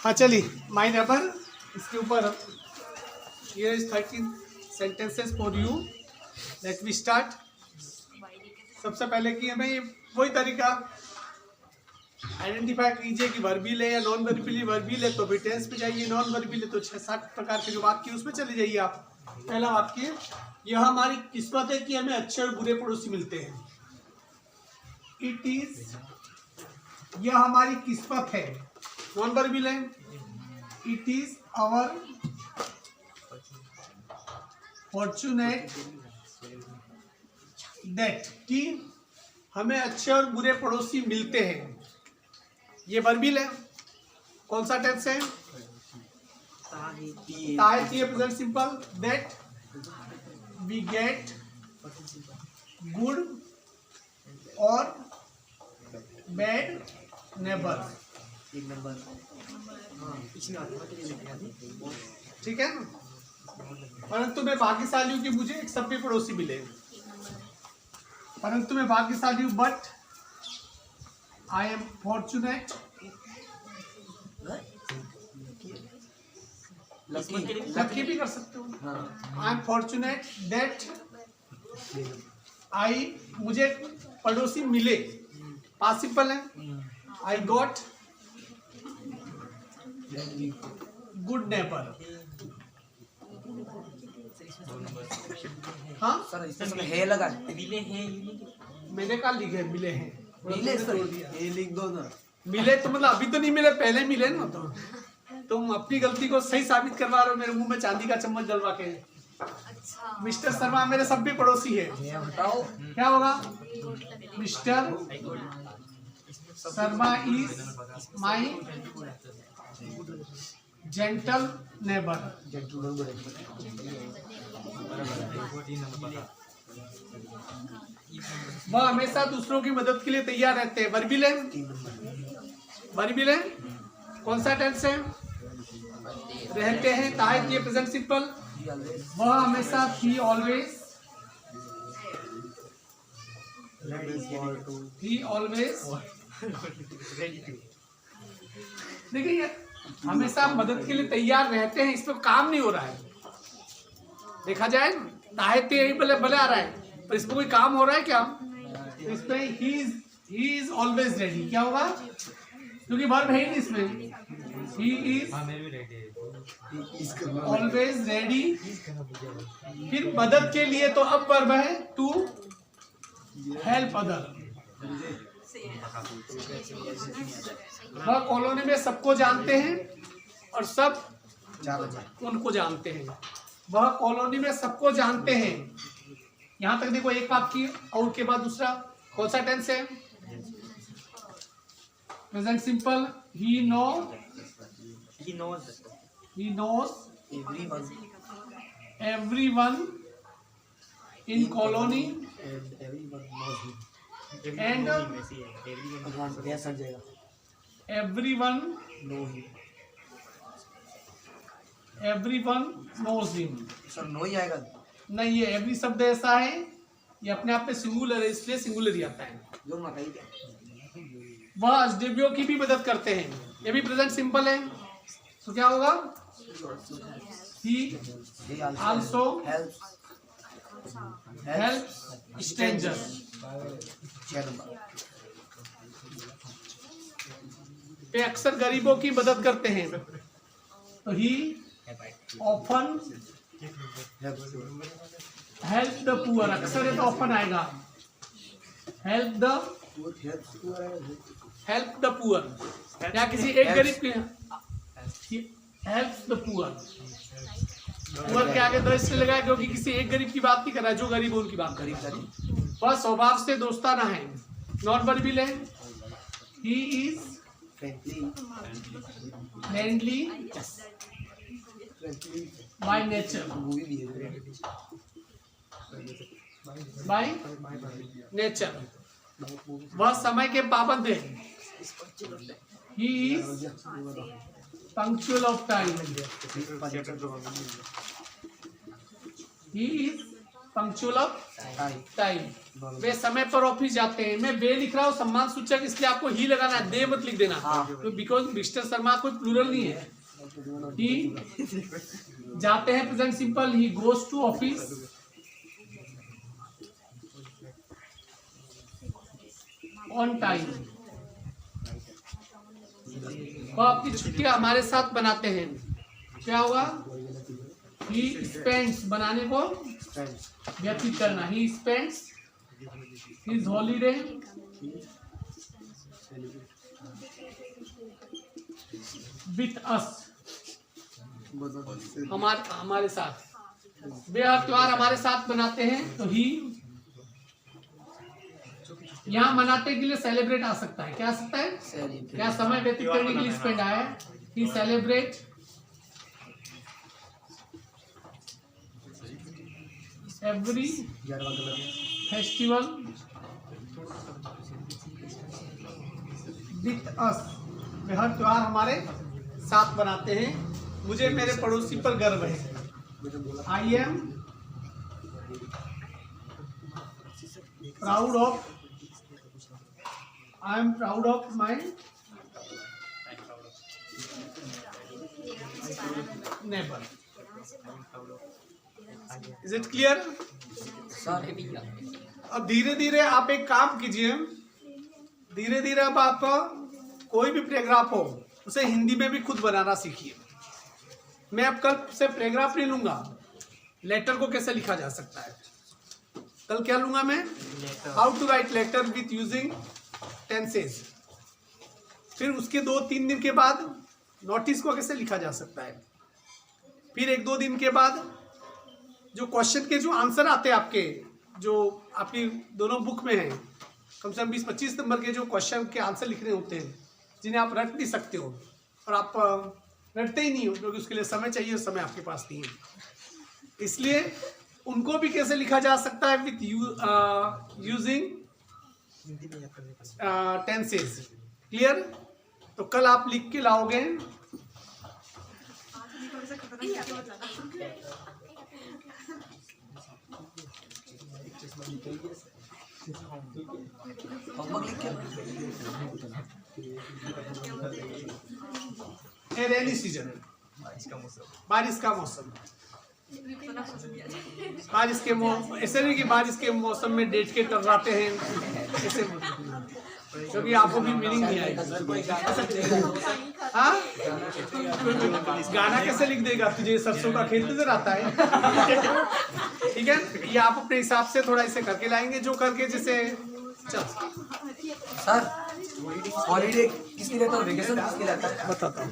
हाँ चलिए, my neighbour, इसके ऊपर here is 13 sentences for you. Let we start. सबसे पहले कि हमें ये वही तरीका आइडेंटिफाई कीजिए कि वर्बिल है या नॉन वर्बिल। वर्बिल है तो भी टेंस पे जाइए, नॉन वर्बिल है तो 6-7 प्रकार के जो वाक्य उसमें चले जाइए आप। पहला वाक्य, यह हमारी किस्मत है कि हमें अच्छे और बुरे पड़ोसी मिलते हैं। इट इज, यह हमारी किस्मत है, नॉन वर्बिल है। It is our fortunate that, कि हमें अच्छे और बुरे पड़ोसी मिलते हैं। ये वर्बिल है। कौन सा टेंस है? ताहिती present simple. That we get good और बैड नेबर। ठीक है ना? परंतु मैं भाग्यशाली हूँ कि मुझे एक सभ्य पड़ोसी मिले। परंतु मैं भाग्यशाली हूँ, but I am fortunate, lucky भी कर सकते हो। आई एम फॉर्चुनेट दैट मुझे पड़ोसी मिले, पॉसिबल है। I got good neighbour. हाँ सर इसमें है लगा, मिले हैं, मैंने कहा लिखे मिले हैं, मिले सर, ये लिख दो ना। मिले तो मतलब अभी तो नहीं मिले, पहले मिले ना। तो तुम अपनी गलती को सही साबित करवा रहे हो, मेरे मुंह में चांदी का चम्मच डलवा के। अच्छा। मिस्टर शर्मा मेरे सब भी पड़ोसी है। बताओ क्या होगा? Mister Sharma is my gentle neighbour. वह हमेशा दूसरों की मदद के लिए तैयार रहते हैं। वर्बिल है। वर्बिल है। कौन सा टेंस है? रहते हैं। Tahiti present simple. वह हमेशा, ही ऑलवेज, ही ऑलवेज। देखिए, हमेशा मदद के लिए तैयार रहते हैं, इस पर काम नहीं हो रहा है। देखा जाए ताहिती यही भले भले आ रहा है, पर इस पर कोई काम हो रहा है क्या? इस पे ही इज ऑलवेज रेडी। क्या होगा? क्योंकि वर्ब है ही नहीं इसमें। He is always ready. फिर मदद के लिए तो अब वर्ब है टू हेल्प अदर। वह कॉलोनी में सबको जानते हैं और सब उनको जानते हैं। वह कॉलोनी में सबको जानते हैं। यहां तक देखो, एक वाक्य और के बाद दूसरा। कौन सा टेंस है? Present simple. He knows everyone in colony and everyone knows him। Sir know he आएगा। नहीं, ये एवरी शब्द ऐसा है, ये अपने आप में सिंगुलर है, इसलिए सिंगुलर ही आता है। जो ना कही क्या? वह अजनबियों की भी मदद करते हैं। ये भी प्रेजेंट सिंपल है, तो क्या होगा? He also helps strangers। वे अक्सर गरीबों की मदद करते हैं, तो he often help the poor। अक्सर है तो often आएगा। help the poor, या किसी एक गरीब की helps the poor। पुअर के आगे तो इसलिए लगा क्योंकि किसी एक गरीब की बात नहीं कर रहा है, जो गरीब है उनकी बात कर रही है। वह स्वभाव से दोस्ताना है। नॉन वर्बिल है। He is friendly by nature. By nature. वह समय के पाबंद है। He is punctual of time। He is punctual of time time, वे समय पर ऑफिस जाते हैं। मैं वे लिख रहा हूँ सम्मान सूचक, इसलिए आपको ही लगाना है, दे मत लिख देना, तो बिकॉज मिस्टर शर्मा कोई प्लूरल नहीं है। ही जाते हैं present simple, he goes to office, on time. वो अपनी छुट्टियां हमारे साथ बनाते हैं, क्या होगा? ही स्पेंड्स, बनाने को व्यतीत करना, he spends his holiday with us, हमारे साथ। वे हर त्योहार हमारे साथ बनाते हैं, तो ही यहाँ मनाते के लिए सेलिब्रेट आ सकता है, क्या आ सकता है? क्या समय व्यतीत करने के लिए स्पेंड आया है? He celebrate every festival with us, वे हर त्योहार हमारे साथ बनाते हैं। मुझे मेरे पड़ोसी पर गर्व है। I am proud of, I am proud of my neighbor. Is it clear? अब धीरे धीरे आप एक काम कीजिए, धीरे धीरे अब आप कोई भी पैराग्राफ हो उसे हिंदी में भी खुद बनाना सीखिए। मैं अब कल से पैराग्राफ नहीं लूंगा, लेटर को कैसे लिखा जा सकता है। कल क्या लूंगा मैं? How to write letter with using tenses. फिर उसके 2-3 दिन के बाद नोटिस को कैसे लिखा जा सकता है। फिर 1-2 दिन के बाद जो क्वेश्चन के जो आंसर आते हैं आपके, जो आपकी दोनों बुक में हैं, कम से कम 20-25 नंबर के जो क्वेश्चन के आंसर लिखने होते हैं, जिन्हें आप रट नहीं सकते हो और आप रटते ही नहीं हो क्योंकि उसके लिए समय चाहिए, समय आपके पास नहीं है। इसलिए उनको भी कैसे लिखा जा सकता है? With using tenses. क्लियर? तो कल आप लिख के लाओगे। रेनी सीजन, बारिश का मौसम, बारिश के ऐसे नहीं कि बारिश के मौसम में डेट के टर्राते हैं, ऐसे क्योंकि आपको भी मीनिंग नहीं आएगा। हाँ, गाना कैसे लिख देगा? तुझे सरसों का खेत नजर आता है? ठीक है, ये आप अपने हिसाब से थोड़ा इसे करके लाएंगे, जो करके जैसे चल। सर हॉलीडे किसके लिए, तो वेकेशन किसके लिए आता है? बताता हूँ।